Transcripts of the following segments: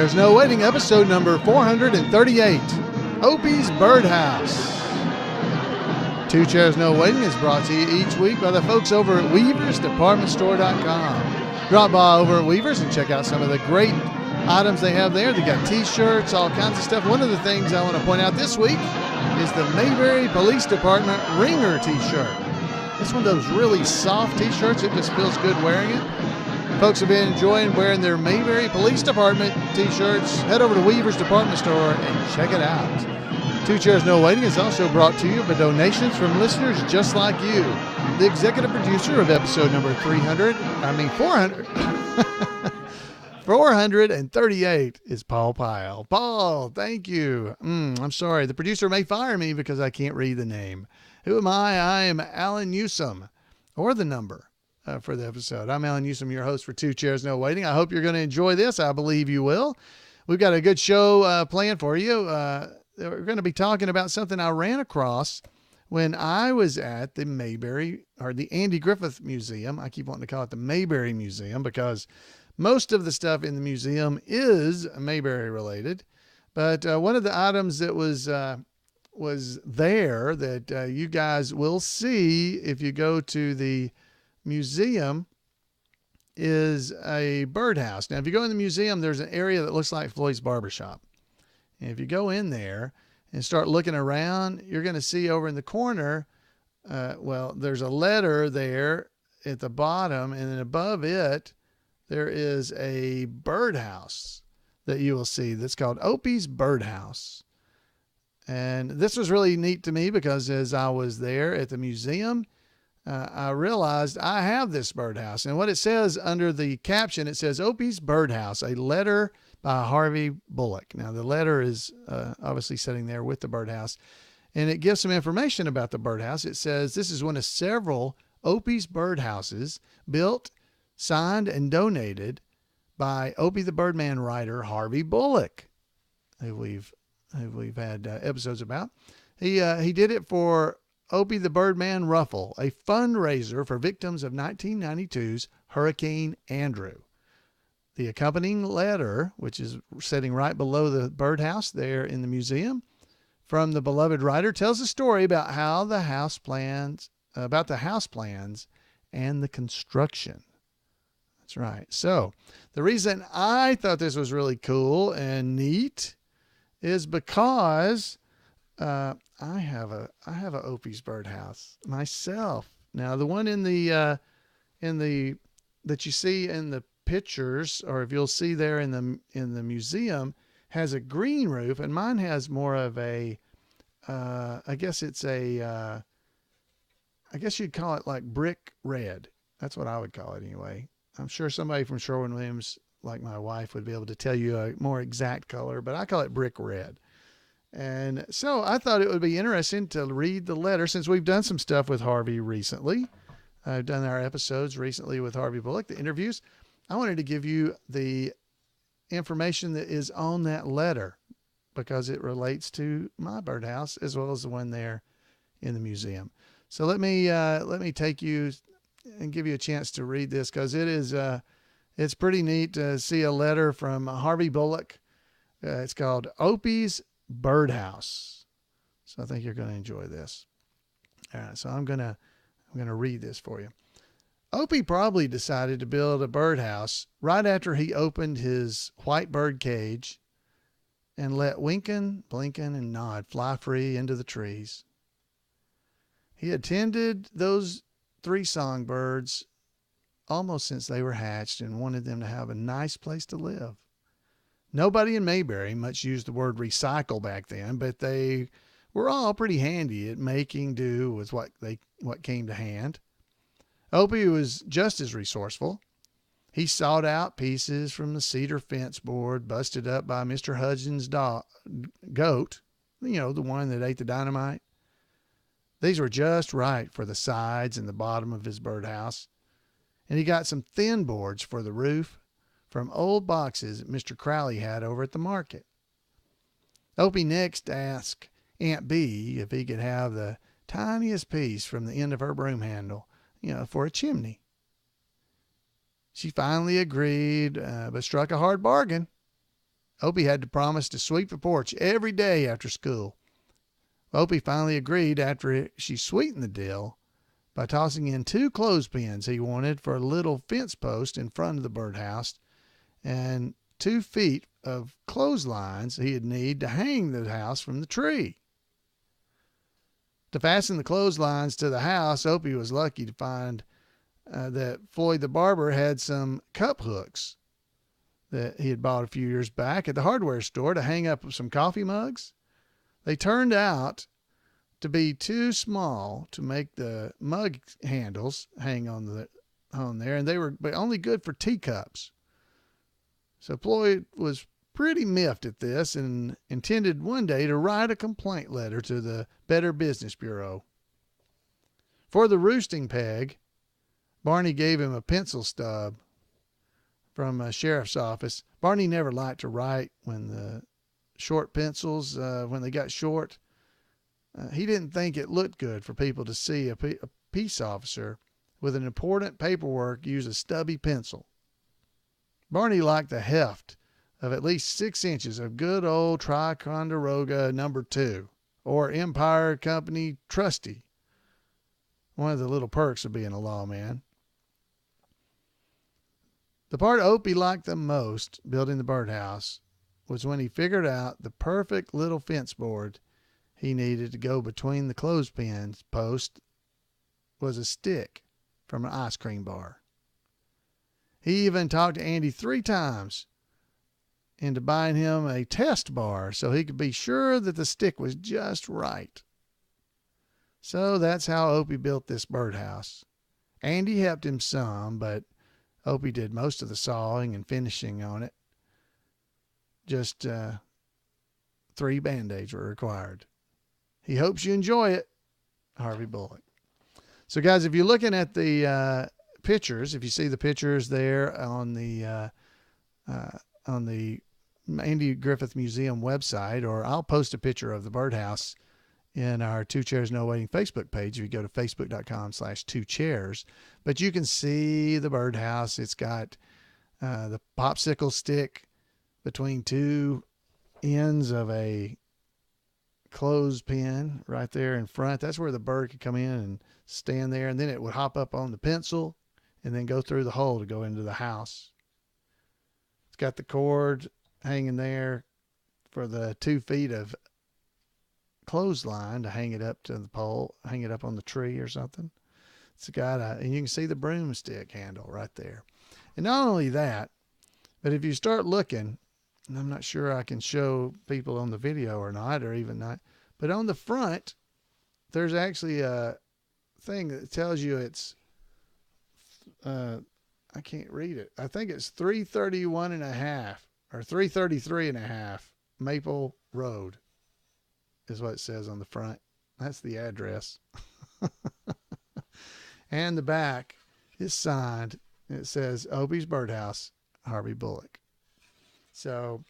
Chairs No Waiting, episode number 438, Opie's Birdhouse. Two Chairs No Waiting is brought to you each week by the folks over at WeaversDepartmentStore.com. Drop by over at Weavers and check out some of the great items they have there. They got t-shirts, all kinds of stuff. One of the things I want to point out this week is the Mayberry Police Department Ringer t-shirt. It's one of those really soft t-shirts. It just feels good wearing it. Folks have been enjoying wearing their Mayberry Police Department t-shirts. Head over to Weaver's Department Store and check it out. Two Chairs No Waiting is also brought to you by donations from listeners just like you. The executive producer of episode number 438 is Paul Pyle. Paul, thank you. I'm sorry. The producer may fire me because I can't read the name. Who am I? I am Alan Newsome, or the number. For the episode. I'm Alan Newsome, your host for Two Chairs No Waiting. I hope you're going to enjoy this. I believe you will. We've got a good show planned for you. We're going to be talking about something I ran across when I was at the Mayberry, or the Andy Griffith Museum. I keep wanting to call it the Mayberry Museum because most of the stuff in the museum is Mayberry related. But one of the items that was there that you guys will see if you go to the museum is a birdhouse. Now, if you go in the museum, there's an area that looks like Floyd's Barbershop. And if you go in there and start looking around, you're going to see over in the corner, there's a letter there at the bottom, and then above it, there is a birdhouse that you will see that's called Opies Birdhouse. And this was really neat to me because as I was there at the museum, I realized I have this birdhouse. And what it says under the caption, it says Opie's Birdhouse, a letter by Harvey Bullock. Now, the letter is obviously sitting there with the birdhouse. And it gives some information about the birdhouse. It says this is one of several Opie's birdhouses built, signed, and donated by Opie the Birdman writer Harvey Bullock, who we've had episodes about. He did it for Opie the Birdman Ruffle, a fundraiser for victims of 1992's Hurricane Andrew. The accompanying letter, which is sitting right below the birdhouse there in the museum, from the beloved writer, tells a story about the house plans and the construction. That's right. So the reason I thought this was really cool and neat is because I have a Opie's birdhouse myself. Now, the one that you see in the pictures, or if you'll see there in the museum, has a green roof, and mine has more of a I guess you'd call it like brick red. That's what I would call it anyway. I'm sure somebody from Sherwin-Williams, like my wife, would be able to tell you a more exact color, but I call it brick red. And so I thought it would be interesting to read the letter since we've done some stuff with Harvey recently. I've done our episodes recently with Harvey Bullock, the interviews. I wanted to give you the information that is on that letter because it relates to my birdhouse as well as the one there in the museum. So let me take you and give you a chance to read this because it's pretty neat to see a letter from Harvey Bullock. It's called Opie's Birdhouse. So I think you're going to enjoy this. All right, so I'm going to read this for you. Opie probably decided to build a birdhouse right after he opened his white bird cage and let Winkin, Blinkin, and Nod fly free into the trees. He had tended those 3 songbirds almost since they were hatched and wanted them to have a nice place to live. Nobody in Mayberry much used the word recycle back then, but they were all pretty handy at making do with what came to hand. Opie was just as resourceful. He sought out pieces from the cedar fence board busted up by Mr. Hudson's goat, the one that ate the dynamite. These were just right for the sides and the bottom of his birdhouse. And he got some thin boards for the roof from old boxes Mr. Crowley had over at the market. Opie next asked Aunt Bee if he could have the tiniest piece from the end of her broom handle, for a chimney. She finally agreed, but struck a hard bargain. Opie had to promise to sweep the porch every day after school. Opie finally agreed after she sweetened the deal by tossing in 2 clothespins he wanted for a little fence post in front of the birdhouse and 2 feet of clotheslines he'd need to hang the house from the tree. To fasten the clotheslines to the house, Opie was lucky to find that Floyd the barber had some cup hooks that he had bought a few years back at the hardware store to hang up some coffee mugs. They turned out to be too small to make the mug handles hang on there, and they were only good for teacups. So Floyd was pretty miffed at this and intended one day to write a complaint letter to the Better Business Bureau. For the roosting peg, Barney gave him a pencil stub from a sheriff's office. Barney never liked to write when the short pencils, when they got short. He didn't think it looked good for people to see a peace officer with an important paperwork use a stubby pencil. Barney liked the heft of at least 6 inches of good old Ticonderoga No. 2 or Empire Company Trusty. One of the little perks of being a lawman. The part Opie liked the most building the birdhouse was when he figured out the perfect little fence board he needed to go between the clothespin post was a stick from an ice cream bar. He even talked to Andy 3 times into buying him a test bar so he could be sure that the stick was just right. So that's how Opie built this birdhouse. Andy helped him some, but Opie did most of the sawing and finishing on it. Just 3 Band-Aids were required. He hopes you enjoy it, Harvey Bullock. So, guys, if you're looking at the pictures, if you see the pictures there on the Andy Griffith Museum website, or I'll post a picture of the birdhouse in our Two Chairs No Waiting Facebook page if you go to facebook.com/2chairs. But you can see the birdhouse. It's got the popsicle stick between 2 ends of a clothespin right there in front. That's where the bird could come in and stand there, and then it would hop up on the pencil and then go through the hole to go into the house. It's got the cord hanging there for the 2 feet of clothesline to hang it up to the pole, hang it up on the tree or something. It's got and you can see the broomstick handle right there. And not only that, but if you start looking, and I'm not sure I can show people on the video or not, or even not, but on the front, there's actually a thing that tells you it's, I can't read it. I think it's 331 and a half or 333 and a half Maple Road is what it says on the front. That's the address. And the back is signed. It says Opies Birdhouse, Harvey Bullock. So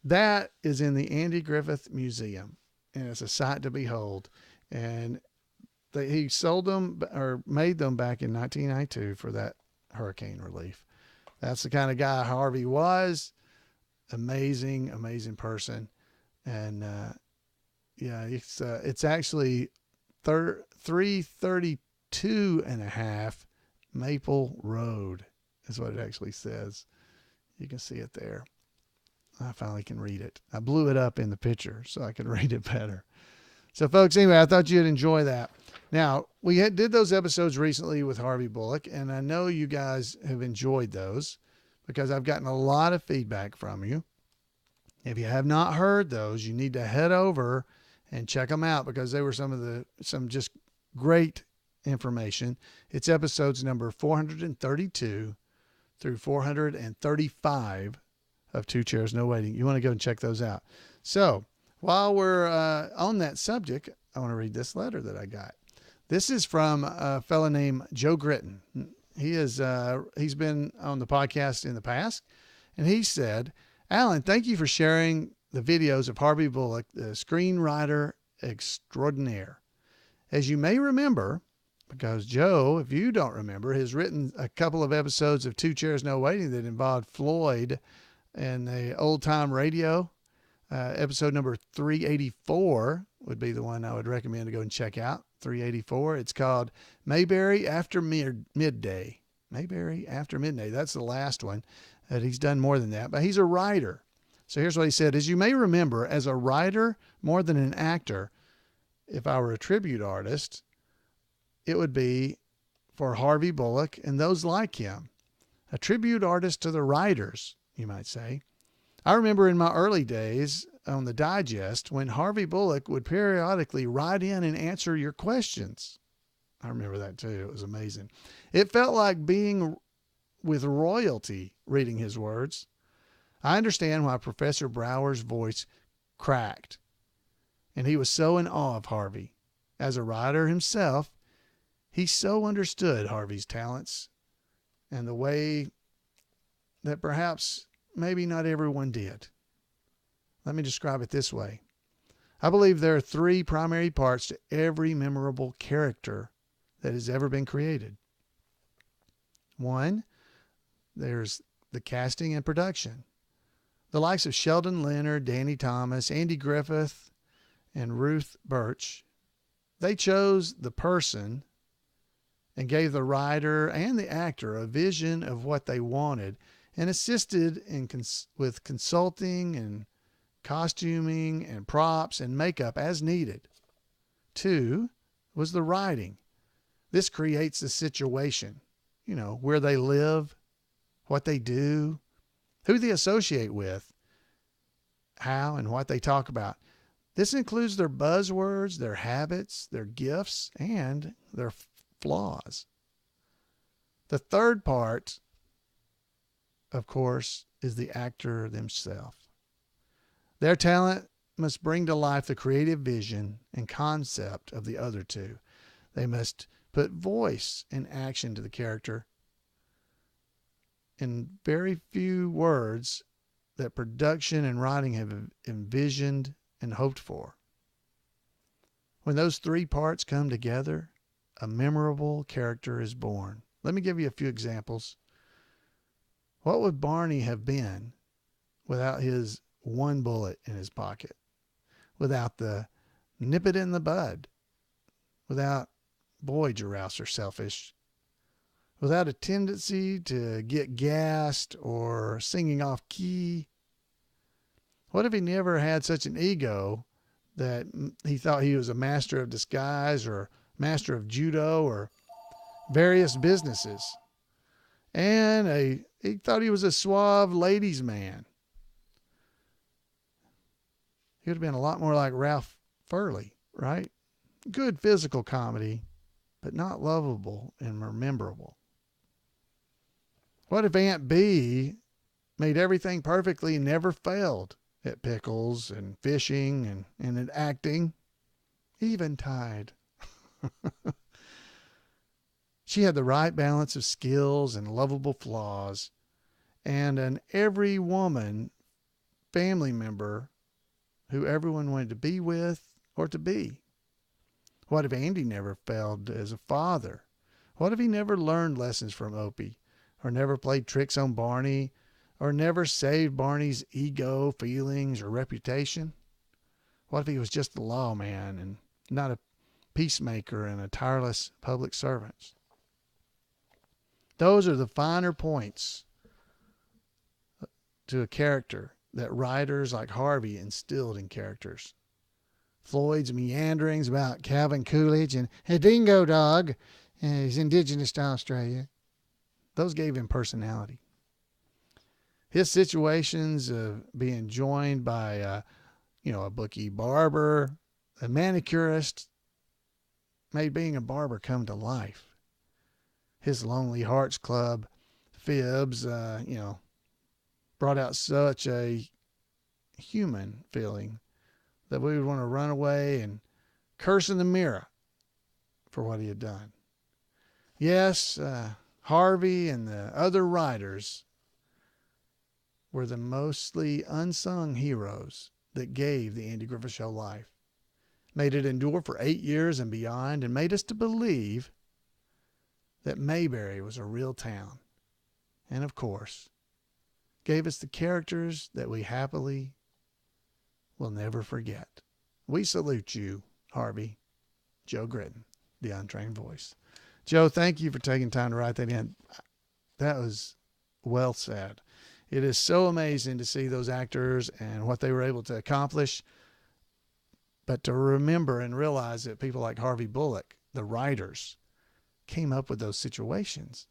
that is in the Andy Griffith Museum, and it's a sight to behold. And he sold them or made them back in 1992 for that hurricane relief. That's the kind of guy Harvey was. Amazing, amazing person. And yeah, it's actually 332 and a half Maple Road is what it actually says. You can see it there. I finally can read it. I blew it up in the picture so I could read it better. So, folks, anyway, I thought you'd enjoy that. Now, we did those episodes recently with Harvey Bullock, and I know you guys have enjoyed those because I've gotten a lot of feedback from you. If you have not heard those, you need to head over and check them out because they were some just great information. It's episodes number 432 through 435 of Two Chairs No Waiting. You want to go and check those out. So while we're on that subject, I want to read this letter that I got. This is from a fellow named Joe Critten. He's been on the podcast in the past, and he said, Alan, thank you for sharing the videos of Harvey Bullock, the screenwriter extraordinaire. As you may remember, because Joe, if you don't remember, has written a couple of episodes of Two Chairs No Waiting that involved Floyd And the old time radio, episode number 384 would be the one I would recommend to go and check out. 384. It's called Mayberry After Midday. Mayberry After Midday. That's the last one. He's done more than that, but he's a writer. So here's what he said. As you may remember, as a writer more than an actor, if I were a tribute artist, it would be for Harvey Bullock and those like him. A tribute artist to the writers, you might say. I remember in my early days on the Digest when Harvey Bullock would periodically write in and answer your questions. I remember that too. It was amazing. It felt like being with royalty reading his words. I understand why Professor Brower's voice cracked, and he was so in awe of Harvey. As a writer himself, he so understood Harvey's talents and the way that perhaps maybe not everyone did. Let me describe it this way. I believe there are three primary parts to every memorable character that has ever been created. One, there's the casting and production. The likes of Sheldon Leonard, Danny Thomas, Andy Griffith, and Ruth Birch, they chose the person and gave the writer and the actor a vision of what they wanted and assisted with consulting and costuming and props and makeup as needed. Two was the writing. This creates the situation, where they live, what they do, who they associate with, how and what they talk about. This includes their buzzwords, their habits, their gifts, and their flaws. The third part, of course, is the actor themselves. Their talent must bring to life the creative vision and concept of the other two. They must put voice and action to the character in very few words that production and writing have envisioned and hoped for. When those three parts come together, a memorable character is born. Let me give you a few examples. What would Barney have been without his one bullet in his pocket? Without the nip it in the bud? Without, boy, giraffes are selfish. Without a tendency to get gassed or singing off key? What if he never had such an ego that he thought he was a master of disguise or master of judo or various businesses? And he thought he was a suave ladies' man. He would have been a lot more like Ralph Furley, right? Good physical comedy, but not lovable and memorable. What if Aunt B made everything perfectly and never failed at pickles and fishing and at acting? Eventide. She had the right balance of skills and lovable flaws, and an every woman family member who everyone wanted to be with or to be. What if Andy never failed as a father? What if he never learned lessons from Opie, or never played tricks on Barney, or never saved Barney's ego, feelings, or reputation? What if he was just a lawman and not a peacemaker and a tireless public servant? Those are the finer points to a character that writers like Harvey instilled in characters. Floyd's meanderings about Calvin Coolidge and a dingo dog, he's indigenous to Australia, those gave him personality. His situations of being joined by a bookie barber, a manicurist, made being a barber come to life. His Lonely Hearts Club fibs, brought out such a human feeling that we would want to run away and curse in the mirror for what he had done. Yes, Harvey and the other writers were the mostly unsung heroes that gave the Andy Griffith Show life, made it endure for 8 years and beyond, and made us to believe that Mayberry was a real town. And of course, gave us the characters that we happily will never forget. We salute you, Harvey. Joe Critten, the untrained voice. Joe, thank you for taking time to write that in. That was well said. It is so amazing to see those actors and what they were able to accomplish, but to remember and realize that people like Harvey Bullock, the writers, came up with those situations.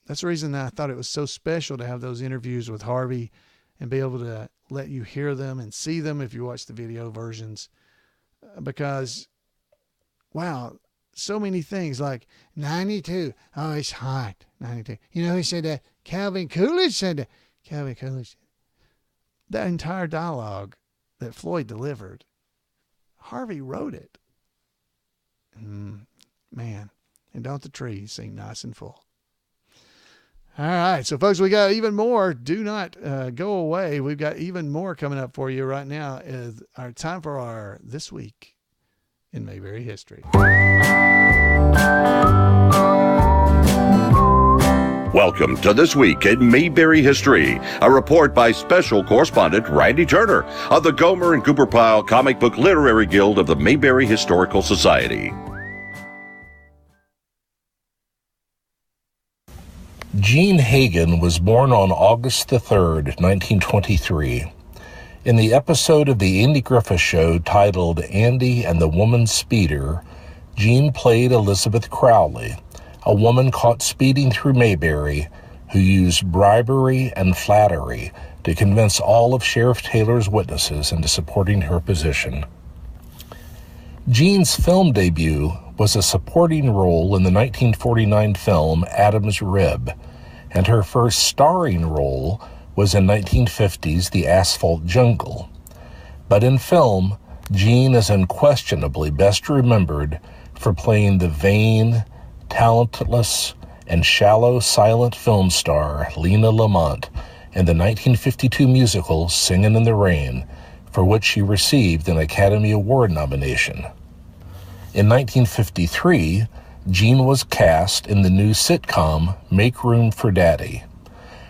That's the reason that I thought it was so special to have those interviews with Harvey and be able to let you hear them and see them if you watch the video versions. Because, wow, so many things like 92. Oh, it's hot. 92. You know who said that? Calvin Coolidge said that. Calvin Coolidge. That entire dialogue that Floyd delivered, Harvey wrote it. Man, and don't the trees seem nice and full? All right, so folks, we got even more. Do not go away. We've got even more coming up for you right now. Is our time for our This Week in Mayberry History. Welcome to This Week in Mayberry History, a report by Special Correspondent Randy Turner of the Gomer and Cooper Pyle Comic Book Literary Guild of the Mayberry Historical Society. Jan Hagen was born on August the 3rd, 1923. In the episode of the Andy Griffith Show titled Andy and the Woman Speeder, Jan played Elizabeth Crowley, a woman caught speeding through Mayberry who used bribery and flattery to convince all of Sheriff Taylor's witnesses into supporting her position. Jan's film debut was a supporting role in the 1949 film Adam's Rib, and her first starring role was in 1950's The Asphalt Jungle. But in film, Jan is unquestionably best remembered for playing the vain, talentless, and shallow silent film star Lena Lamont in the 1952 musical Singin' in the Rain, for which she received an Academy Award nomination. In 1953, Jan was cast in the new sitcom Make Room for Daddy.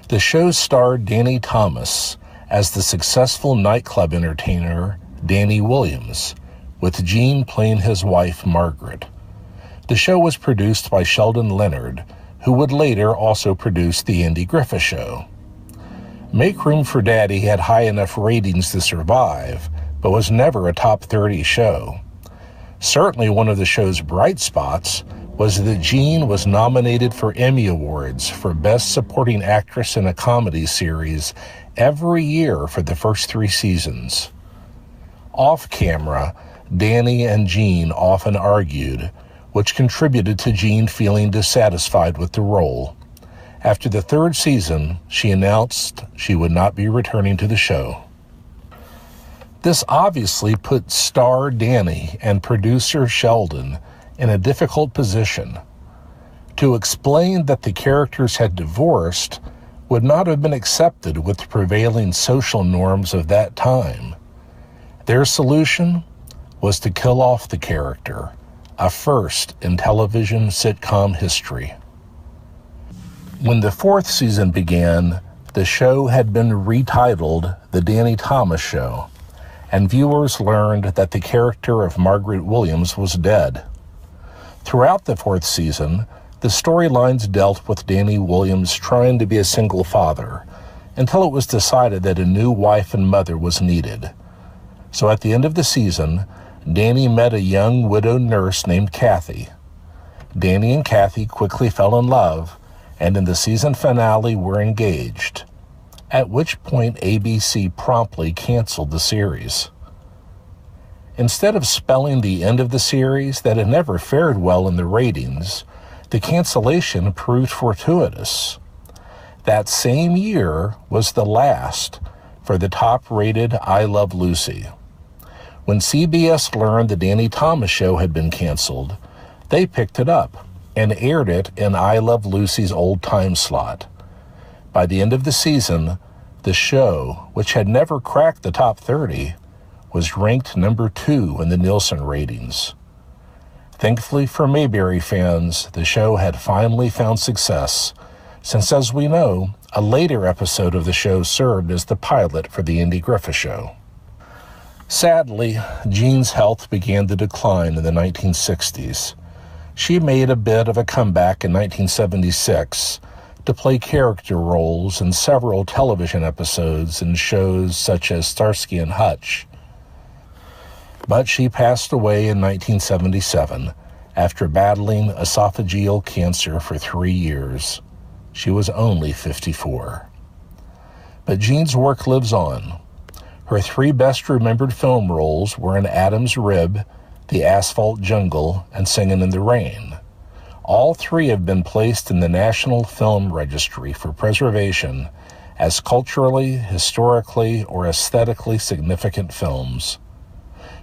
The show starred Danny Thomas as the successful nightclub entertainer Danny Williams, with Jan playing his wife Margaret. The show was produced by Sheldon Leonard, who would later also produce The Andy Griffith Show. Make Room for Daddy had high enough ratings to survive, but was never a top 30 show. Certainly one of the show's bright spots was that Jan was nominated for Emmy Awards for Best Supporting Actress in a Comedy Series every year for the first 3 seasons. Off camera, Danny and Jan often argued, which contributed to Jan feeling dissatisfied with the role. After the 3rd season, she announced she would not be returning to the show. This obviously put star Danny and producer Sheldon in a difficult position. To explain that the characters had divorced would not have been accepted with the prevailing social norms of that time. Their solution was to kill off the character, a first in television sitcom history. When the 4th season began, the show had been retitled The Danny Thomas Show, and viewers learned that the character of Margaret Williams was dead. Throughout the 4th season, the storylines dealt with Danny Williams trying to be a single father, until it was decided that a new wife and mother was needed. So at the end of the season, Danny met a young widowed nurse named Kathy. Danny and Kathy quickly fell in love, and in the season finale were engaged, at which point ABC promptly canceled the series. Instead of spelling the end of the series that had never fared well in the ratings, the cancellation proved fortuitous. That same year was the last for the top-rated I Love Lucy. When CBS learned the Danny Thomas Show had been canceled, they picked it up and aired it in I Love Lucy's old time slot. By the end of the season, the show, which had never cracked the top 30, was ranked number 2 in the Nielsen ratings. Thankfully for Mayberry fans, the show had finally found success, since as we know, A later episode of the show served as the pilot for the Andy Griffith Show. Sadly, Jean's health began to decline in the 1960s. She made a bit of a comeback in 1976 to play character roles in several television episodes in shows such as Starsky and Hutch. But she passed away in 1977 after battling esophageal cancer for 3 years. She was only 54. But Jean's work lives on. Her 3 best-remembered film roles were in Adam's Rib, The Asphalt Jungle, and Singin' in the Rain. All 3 have been placed in the National Film Registry for preservation as culturally, historically, or aesthetically significant films.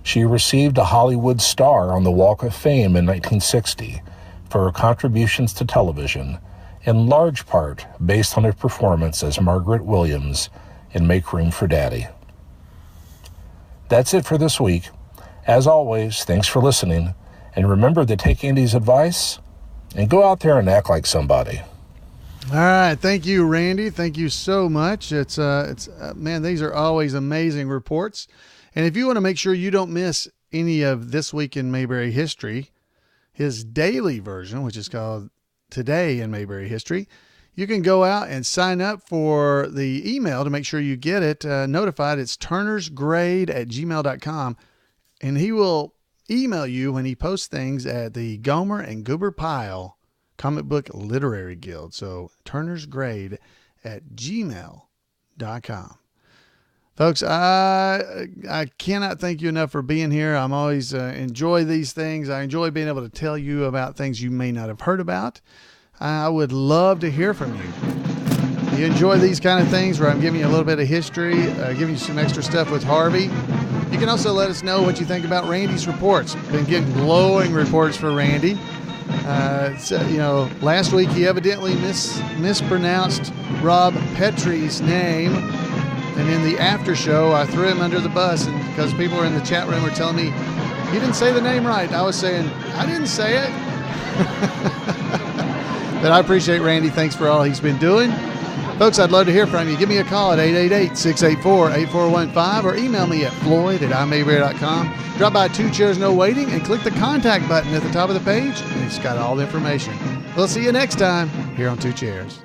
She received a Hollywood star on the Walk of Fame in 1960 for her contributions to television, in large part based on her performance as Margaret Williams in Make Room for Daddy. That's it for this week. As always, thanks for listening, and remember to take Andy's advice and go out there and act like somebody. All right, thank you, Randy. Thank you so much. It's man, these are always amazing reports. And if you want to make sure you don't miss any of This Week in Mayberry History, his daily version, which is called Today in Mayberry History, you can go out and sign up for the email to make sure you get it notified. It's turnersgrade@gmail.com, and he will email you when he posts things at the Gomer and Goober Pyle Comic Book Literary Guild. So turnersgrade@gmail.com. Folks, I cannot thank you enough for being here. I'm always enjoy these things. I enjoy being able to tell you about things you may not have heard about. I would love to hear from you. You enjoy these kind of things where I'm giving you a little bit of history, giving you some extra stuff with Harvey. You can also let us know what you think about Randy's reports. Been getting glowing reports for Randy. Last week he evidently mispronounced Rob Petrie's name. And in the after show, I threw him under the bus, and because people were in the chat room were telling me, "You didn't say the name right." I was saying, "I didn't say it." But I appreciate Randy. Thanks for all he's been doing. Folks, I'd love to hear from you. Give me a call at 888-684-8415 or email me at floyd@imayberry.com. Drop by 2 Chairs No Waiting and click the contact button at the top of the page, and it's got all the information. We'll see you next time here on 2 Chairs.